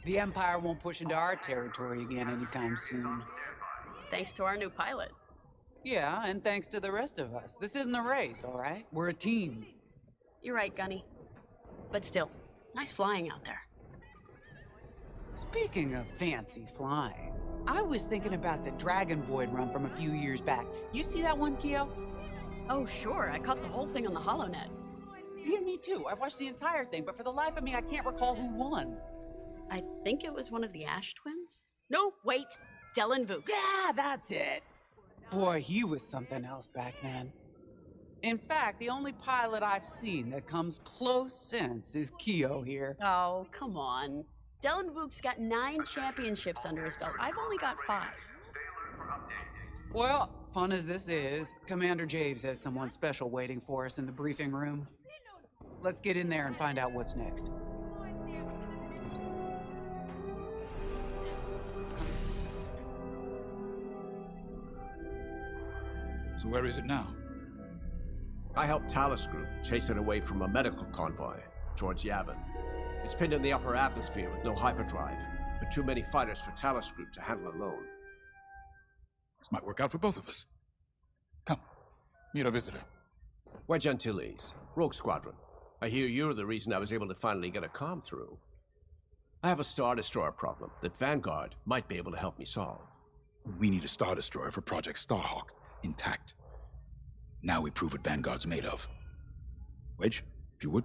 The Empire won't push into our territory again anytime soon. Thanks to our new pilot. Yeah, and thanks to the rest of us. This isn't a race, all right? We're a team. You're right, Gunny. But still, nice flying out there. Speaking of fancy flying, I was thinking about the Dragon Void run from a few years back. You see that one, Keo? Oh, sure. I caught the whole thing on the HoloNet. Yeah, me too. I watched the entire thing, but for the life of me, I can't recall who won. I think it was one of the Ash twins? No, wait. Dylan Vooks. Yeah, that's it. Boy, he was something else back then. In fact, the only pilot I've seen that comes close since is Keo here. Oh, come on. Dylan Vooks got 9 championships under his belt. I've only got 5. Well, fun as this is, Commander Javes has someone special waiting for us in the briefing room. Let's get in there and find out what's next. So where is it now? I helped Talus Group chase it away from a medical convoy towards Yavin. It's pinned in the upper atmosphere with no hyperdrive, but too many fighters for Talus Group to handle alone. This might work out for both of us. Come, meet our visitor. Wedge Antilles, Rogue Squadron. I hear you're the reason I was able to finally get a comm through. I have a Star Destroyer problem that Vanguard might be able to help me solve. We need a Star Destroyer for Project Starhawk, intact. Now we prove what Vanguard's made of. Wedge, if you would.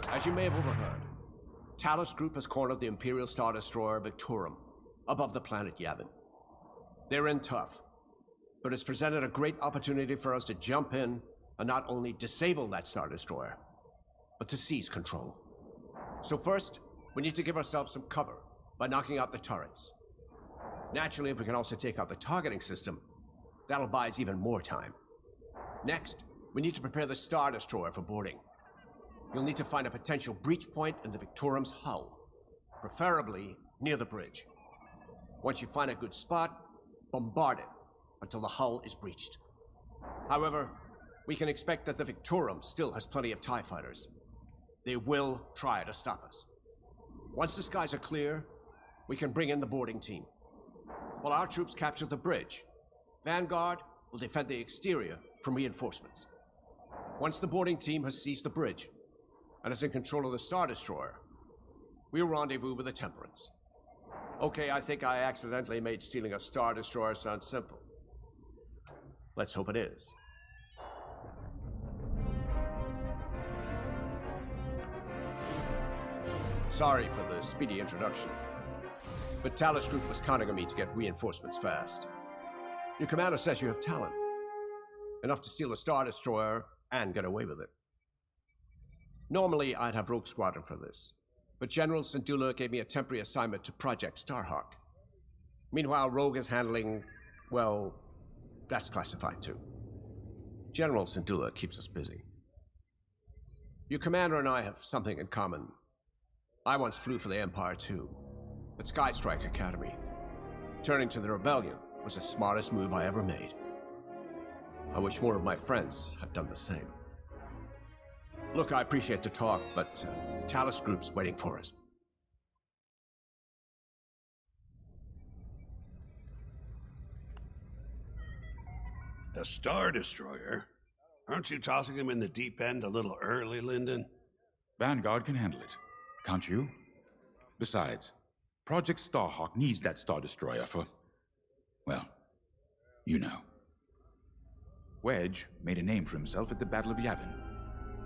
As you may have overheard, Talus Group has cornered the Imperial Star Destroyer Victorum above the planet Yavin. They're in tough, but it's presented a great opportunity for us to jump in and not only disable that Star Destroyer, but to seize control. So first, we need to give ourselves some cover by knocking out the turrets. Naturally, if we can also take out the targeting system, that'll buy us even more time. Next, we need to prepare the Star Destroyer for boarding. You'll need to find a potential breach point in the Victorum's hull, preferably near the bridge. Once you find a good spot, bombard it until the hull is breached. However, we can expect that the Victorum still has plenty of TIE fighters. They will try to stop us. Once the skies are clear, we can bring in the boarding team. While our troops capture the bridge, Vanguard will defend the exterior from reinforcements. Once the boarding team has seized the bridge and is in control of the Star Destroyer, we'll rendezvous with the Temperance. Okay, I think I accidentally made stealing a Star Destroyer sound simple. Let's hope it is. Sorry for the speedy introduction, but Talus Group was counting on me to get reinforcements fast. Your commander says you have talent, enough to steal a Star Destroyer and get away with it. Normally, I'd have Rogue Squadron for this, but General Syndulla gave me a temporary assignment to Project Starhawk. Meanwhile, Rogue is handling, well, that's classified too. General Syndulla keeps us busy. Your commander and I have something in common. I once flew for the Empire too, at Skystrike Academy. Turning to the Rebellion was the smartest move I ever made. I wish more of my friends had done the same. Look, I appreciate the talk, but Talus Group's waiting for us. A Star Destroyer? Aren't you tossing him in the deep end a little early, Lyndon? Vanguard can handle it, can't you? Besides, Project Starhawk needs that Star Destroyer for, well, you know. Wedge made a name for himself at the Battle of Yavin.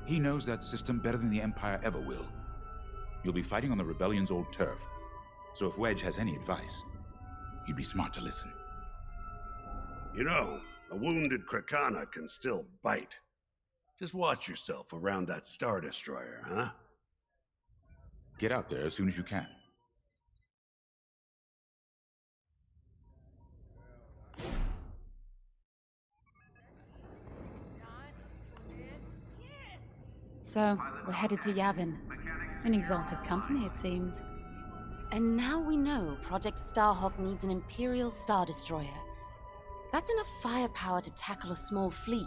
He knows that system better than the Empire ever will. You'll be fighting on the Rebellion's old turf, so if Wedge has any advice, you'd be smart to listen. You know, a wounded Krakana can still bite. Just watch yourself around that Star Destroyer, huh? Get out there as soon as you can. So, we're headed to Yavin. In exalted company, it seems. And now we know Project Starhawk needs an Imperial Star Destroyer. That's enough firepower to tackle a small fleet,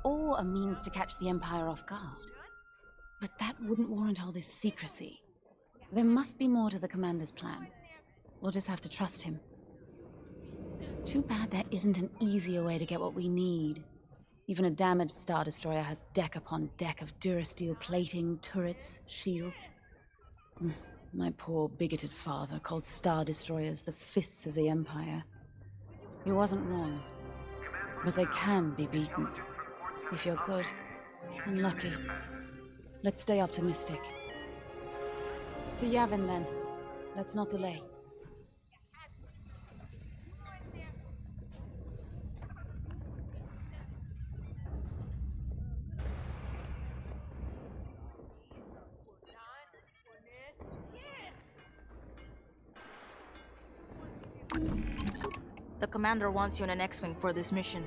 or a means to catch the Empire off guard. But that wouldn't warrant all this secrecy. There must be more to the Commander's plan. We'll just have to trust him. Too bad there isn't an easier way to get what we need. Even a damaged Star Destroyer has deck upon deck of Durasteel plating, turrets, shields. My poor bigoted father called Star Destroyers the fists of the Empire. He wasn't wrong. But they can be beaten. If you're good and lucky. Let's stay optimistic. To Yavin, then. Let's not delay. The commander wants you in an X-Wing for this mission.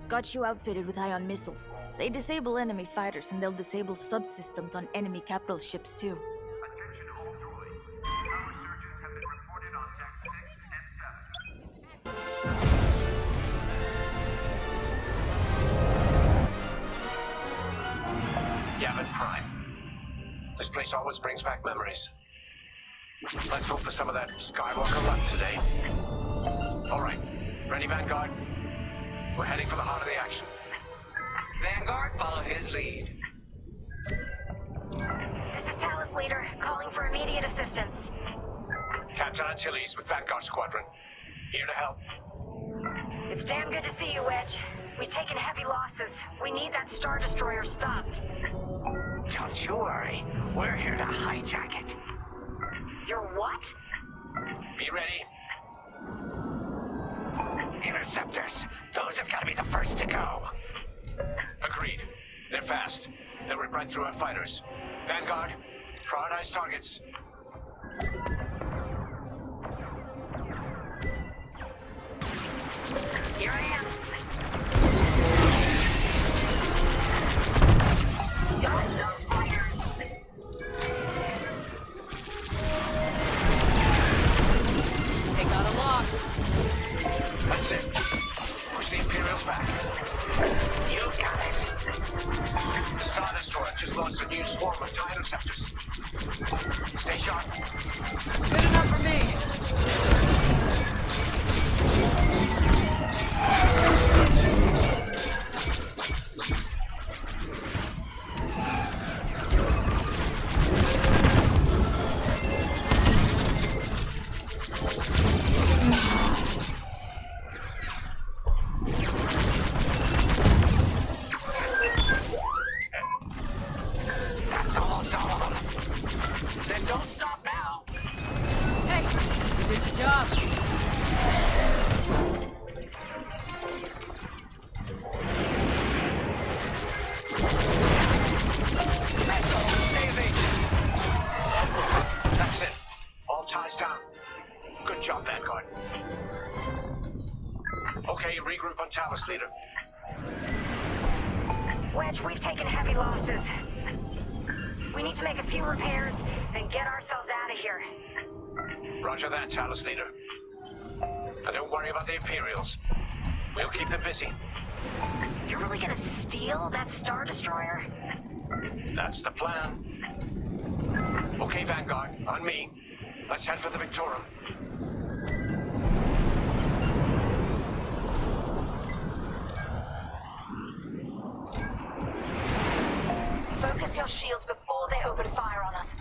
Got you outfitted with ion missiles. They disable enemy fighters and they'll disable subsystems on enemy capital ships too. Attention all droids. Power surges have been reported on Deck 6 and 7. Yavin Prime. This place always brings back memories. Let's hope for some of that Skywalker luck today. Alright, ready, Vanguard? We're heading for the heart of the action. Vanguard, follow his lead. This is Talus Leader, calling for immediate assistance. Captain Antilles with Vanguard Squadron. Here to help. It's damn good to see you, Wedge. We've taken heavy losses. We need that Star Destroyer stopped. Don't you worry. We're here to hijack it. You're what? Be ready. Interceptors. Those have got to be the first to go. Agreed. They're fast. They'll rip right through our fighters. Vanguard, prioritize targets. Here I am. Dodge those fighters. They got a lock. That's it. Push the Imperials back. You got it. The Star Destroyer just launched a new swarm of TIE interceptors. Stay sharp. Good enough for me. That's almost all of them. Then don't stop now. Hey, you did your job. Stay evasive. That's it. All ties down. Good job, Vanguard. Okay, regroup on Talus, Leader. Wedge, we've taken heavy losses. We need to make a few repairs, then get ourselves out of here. Roger that, Talus, Leader. And don't worry about the Imperials. We'll keep them busy. You're really gonna steal that Star Destroyer? That's the plan. Okay, Vanguard, on me. Let's head for the Victorum. Focus your shields before they open fire on us.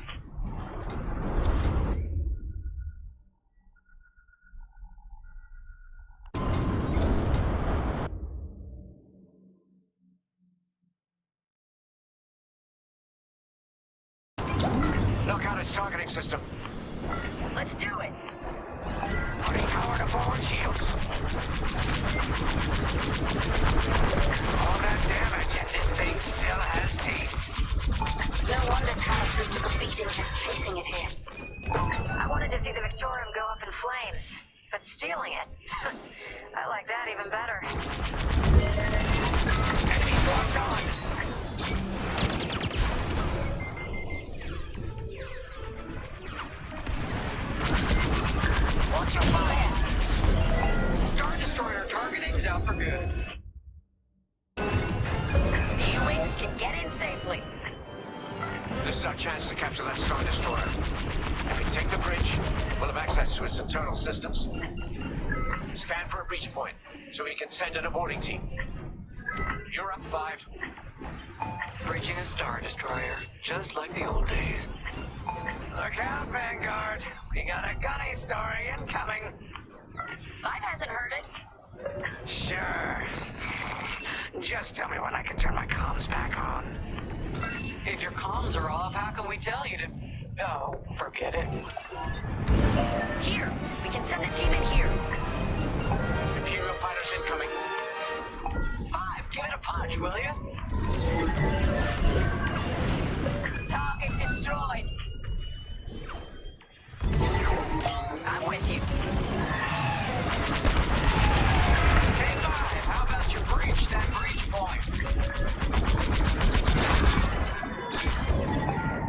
Knock out its targeting system. Let's do it. Putting power to forward shields. All that damage and this thing still has teeth. No wonder Talus Group took a beating just chasing it here. I wanted to see the Victorium go up in flames, but stealing it, I like that even better. Enemy swarm gone. is our chance to capture that Star Destroyer. If we take the bridge, we'll have access to its internal systems. Scan for a breach point, so we can send in a boarding team. You're up, 5. Bridging a Star Destroyer, just like the old days. Look out, Vanguard. We got a gunny story incoming. 5 hasn't heard it. Sure. Just tell me when I can turn my comms back on. If your comms are off, how can we tell you to... Oh, forget it. Here, we can send a team in here. Imperial fighters incoming. 5, give it a punch, will you? Target destroyed. I'm with you. Hey, 5, how about you breach that breach point?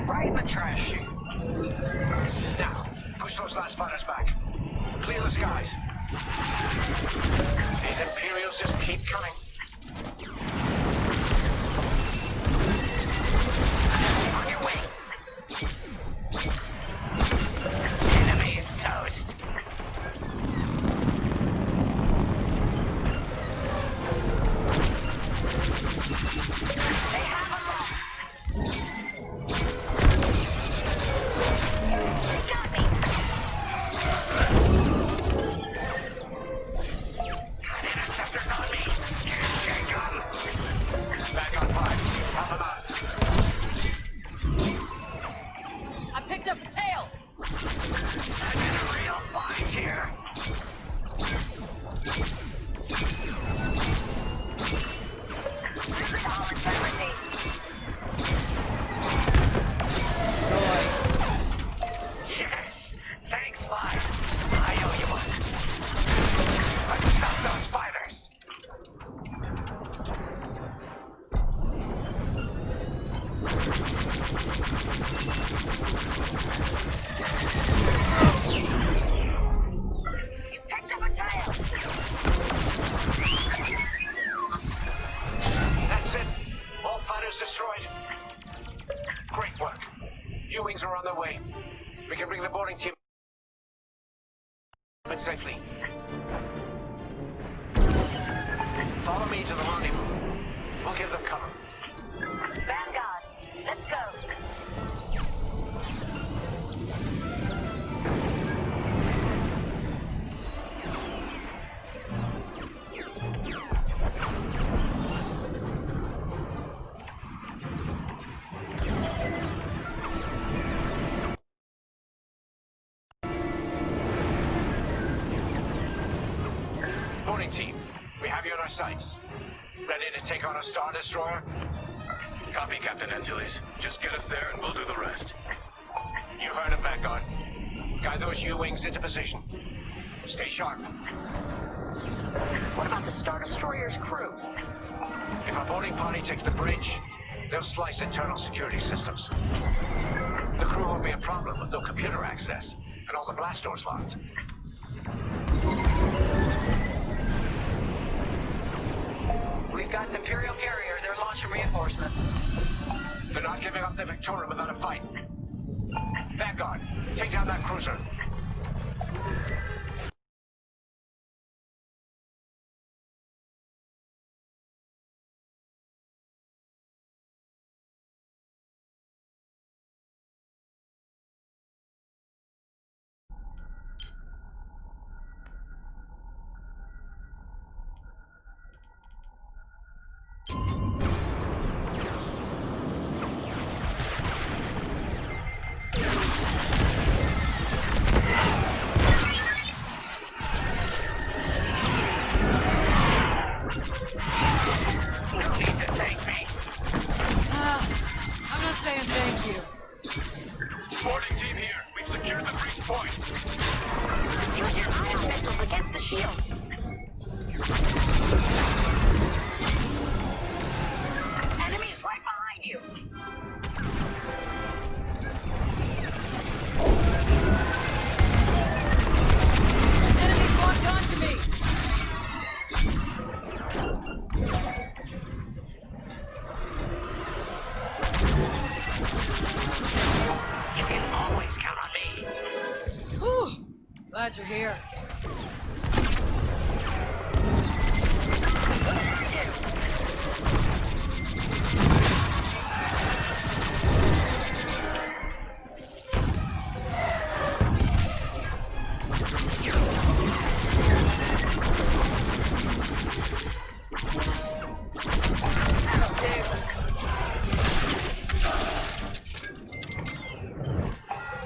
Right in the trash chute. Now, push those last fighters back. Clear the skies. These Imperials just keep coming. On your way. Enemy's toast. They have a lock. They got me. Got interceptors on me. Can't shake 'em. Back on 5. Help them out. I picked up a tail. I'm in a real bind here. Losing all integrity. Yes. Thanks, 5. I owe you one. Let's stop those fighters. You picked up a tail. That's it. All fighters destroyed. Great work. U-Wings are on their way. We can bring the boarding team but safely. Follow me to the rendezvous. We'll give them cover. Vanguard, let's go. Boarding team, we have you on our sights. Ready to take on a Star Destroyer? Copy, Captain Antilles. Just get us there and we'll do the rest. You heard him, Vanguard. Guide those U-Wings into position. Stay sharp. What about the Star Destroyer's crew? If our boarding party takes the bridge, they'll slice internal security systems. The crew won't be a problem with no computer access and all the blast doors locked. We've got an Imperial carrier. They're launching reinforcements. They're not giving up the Victoria without a fight. Vanguard, take down that cruiser. You can always count on me. Whew. Glad you're here.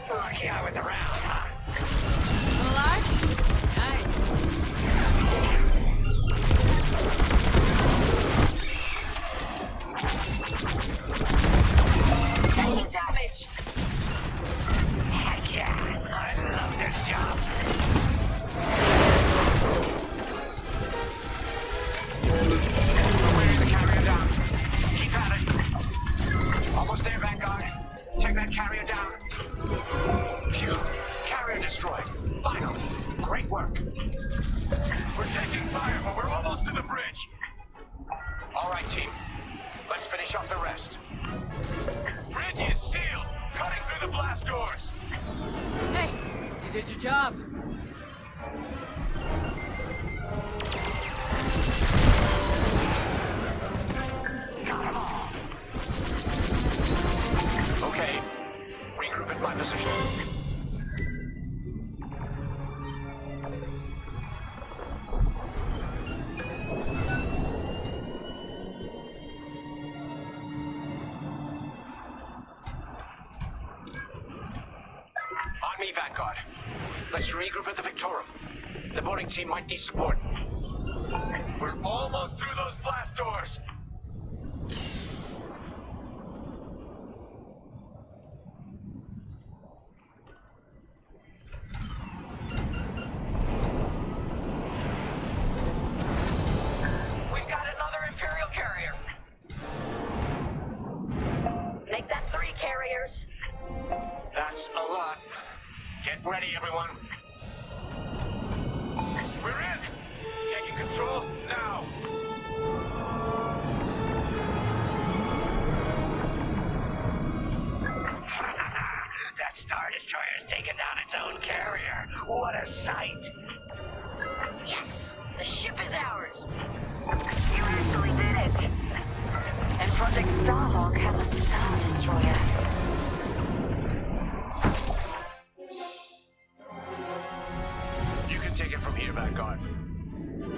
Lucky I was around, huh? Alive? Nice. Taking damage. Heck yeah, I love this job. We're wearing the carrier down. Keep at it. Almost there, Vanguard. Take that carrier down. Phew. Carrier destroyed. Finally. Great work. We're taking fire, but we're almost to the bridge. All right, team. Let's finish off the rest. Bridge is sealed. Cutting through the blast doors. Hey, you did your job. Got them all. Okay. Regroup at my position. On me, Vanguard. Let's regroup at the Victorum. The boarding team might need support. We're almost through those blast doors. We've got another Imperial carrier. Make that 3 carriers. That's a lot. Get ready, everyone. We're in! Taking control now! That Star Destroyer's taken down its own carrier. What a sight! Yes! The ship is ours! You actually did it! And Project Starhawk has a Star Destroyer. You can take it from here, Vanguard.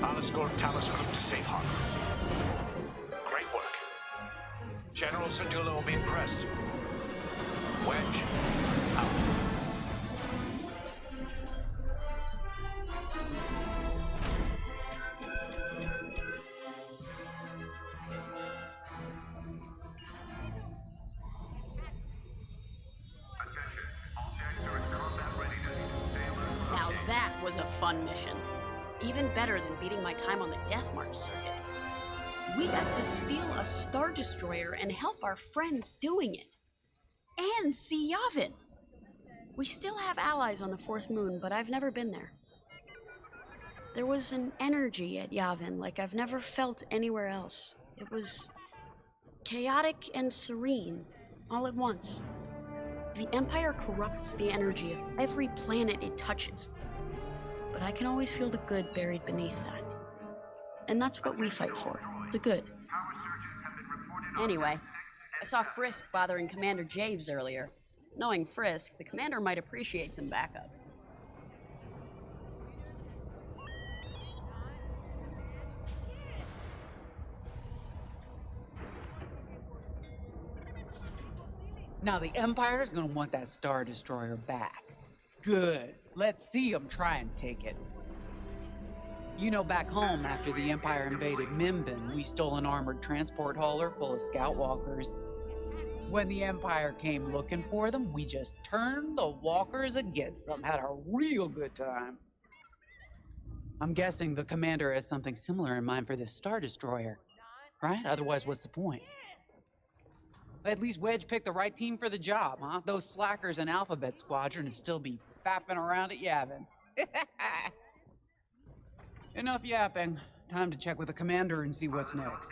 I'll escort Talos Group to safe harbor. Great work. General Syndulla will be impressed. Wedge, out. Now that was a fun mission. Even better than beating my time on the Death March circuit. We got to steal a Star Destroyer and help our friends doing it. And see Yavin. We still have allies on the Fourth Moon, but I've never been there. There was an energy at Yavin like I've never felt anywhere else. It was chaotic and serene, all at once. The Empire corrupts the energy of every planet it touches. But I can always feel the good buried beneath that. And that's what we fight for, the good. Anyway, I saw Frisk bothering Commander Javes earlier. Knowing Frisk, the commander might appreciate some backup. Now the Empire's gonna want that Star Destroyer back. Good. Let's see them try and take it. You know, back home, after the Empire invaded Mimbin, we stole an armored transport hauler full of scout walkers. When the Empire came looking for them, we just turned the walkers against them. Had a real good time. I'm guessing the commander has something similar in mind for this Star Destroyer, right? Otherwise, what's the point? At least Wedge picked the right team for the job, huh? Those slackers in Alphabet Squadron would still be fapping around at Yavin. Enough yapping. Time to check with the commander and see what's next.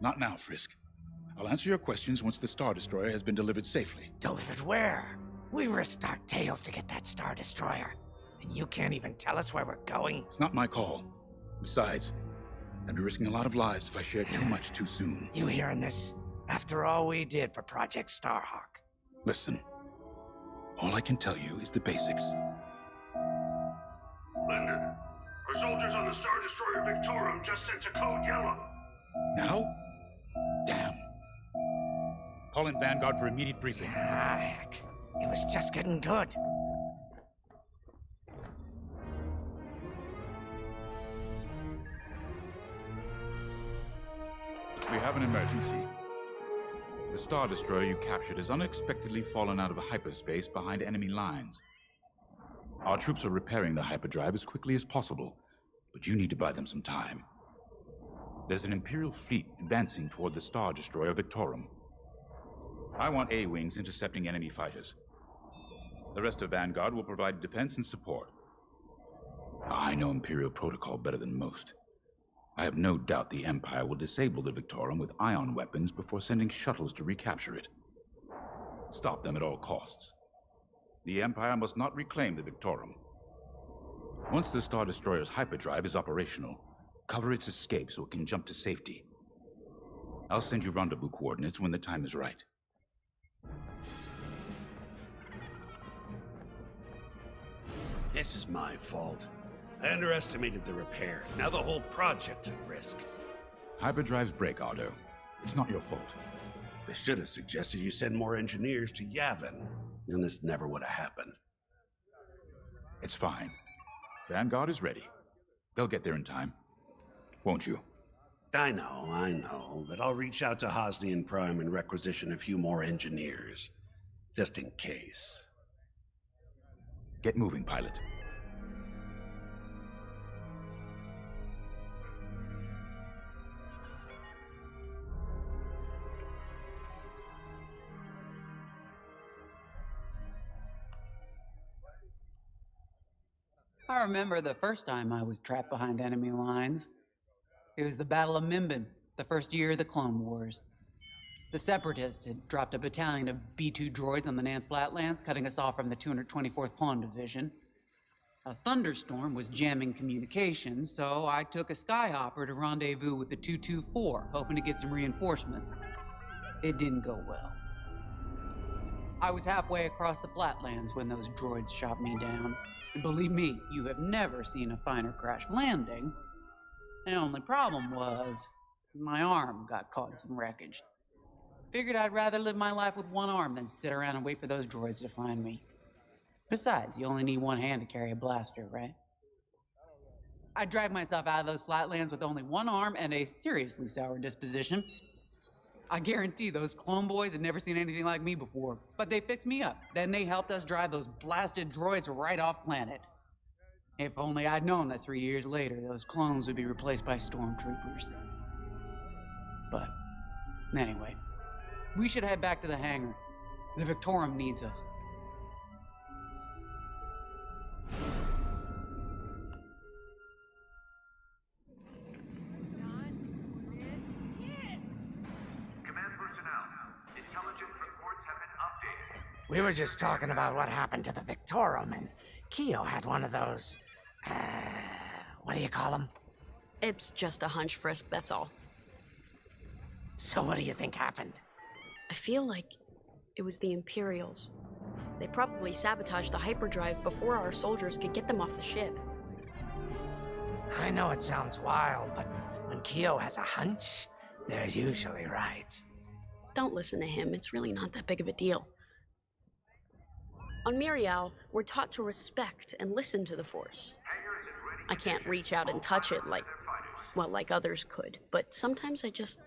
Not now, Frisk. I'll answer your questions once the Star Destroyer has been delivered safely. Delivered where? We risked our tails to get that Star Destroyer. And you can't even tell us where we're going? It's not my call. Besides, I'd be risking a lot of lives if I shared too much too soon. You hearing this? After all we did for Project Starhawk. Listen, all I can tell you is the basics. Linden, our soldiers on the Star Destroyer Victorum just sent a code yellow. Now? Damn. Call in Vanguard for immediate briefing. Ah, heck. It was just getting good. We have an emergency. The Star Destroyer you captured has unexpectedly fallen out of hyperspace behind enemy lines. Our troops are repairing the hyperdrive as quickly as possible, but you need to buy them some time. There's an Imperial fleet advancing toward the Star Destroyer Victorum. I want A-wings intercepting enemy fighters. The rest of Vanguard will provide defense and support. I know Imperial protocol better than most. I have no doubt the Empire will disable the Victorum with ion weapons before sending shuttles to recapture it. Stop them at all costs. The Empire must not reclaim the Victorum. Once the Star Destroyer's hyperdrive is operational, cover its escape so it can jump to safety. I'll send you rendezvous coordinates when the time is right. This is my fault. I underestimated the repair. Now the whole project's at risk. Hyperdrives break, Otto. It's not your fault. I should have suggested you send more engineers to Yavin, and this never would have happened. It's fine. Vanguard is ready. They'll get there in time. Won't you? I know, but I'll reach out to Hosnian Prime and requisition a few more engineers. Just in case. Get moving, pilot. I remember the first time I was trapped behind enemy lines. It was the Battle of Mimban, the first year of the Clone Wars. The Separatists had dropped a battalion of B-2 droids on the Nant Flatlands, cutting us off from the 224th Clone Division. A thunderstorm was jamming communications, so I took a skyhopper to rendezvous with the 224, hoping to get some reinforcements. It didn't go well. I was halfway across the Flatlands when those droids shot me down. And believe me, you have never seen a finer crash landing. The only problem was, my arm got caught in some wreckage. Figured I'd rather live my life with one arm than sit around and wait for those droids to find me. Besides, you only need one hand to carry a blaster, right? I dragged myself out of those flatlands with only one arm and a seriously sour disposition. I guarantee those clone boys had never seen anything like me before, but they fixed me up. Then they helped us drive those blasted droids right off planet. If only I'd known that 3 years later, those clones would be replaced by stormtroopers. But, anyway, we should head back to the hangar. The Victorum needs us. Command personnel, intelligence reports have been updated. We were just talking about what happened to the Victorum, and Keo had one of those, what do you call them? It's just a hunch, Frisk, that's all. So what do you think happened? I feel like it was the Imperials. They probably sabotaged the hyperdrive before our soldiers could get them off the ship. I know it sounds wild, but when Keo has a hunch, they're usually right. Don't listen to him, it's really not that big of a deal. On Mirial, we're taught to respect and listen to the Force. I can't reach out and touch it like others could, but sometimes I just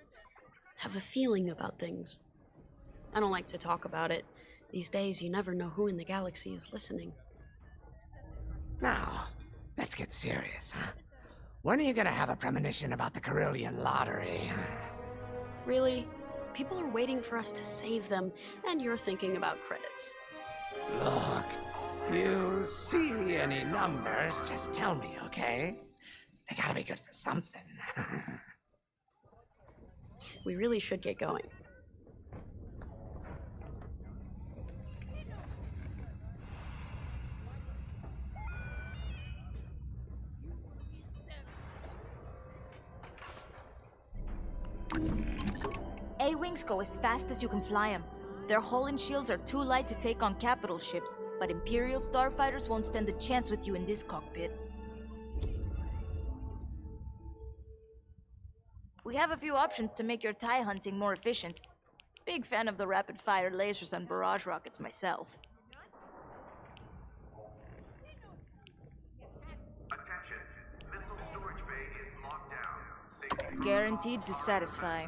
have a feeling about things. I don't like to talk about it. These days, you never know who in the galaxy is listening. Now, let's get serious, huh? When are you gonna have a premonition about the Carillion lottery? Really? People are waiting for us to save them, and you're thinking about credits. Look, you see any numbers, just tell me, okay? They gotta be good for something. We really should get going. A-Wings go as fast as you can fly them. Their hull and shields are too light to take on capital ships, but Imperial starfighters won't stand a chance with you in this cockpit. We have a few options to make your TIE hunting more efficient. Big fan of the rapid-fire lasers and barrage rockets myself. Attention. Missile storage bay is locked down. Guaranteed to satisfy.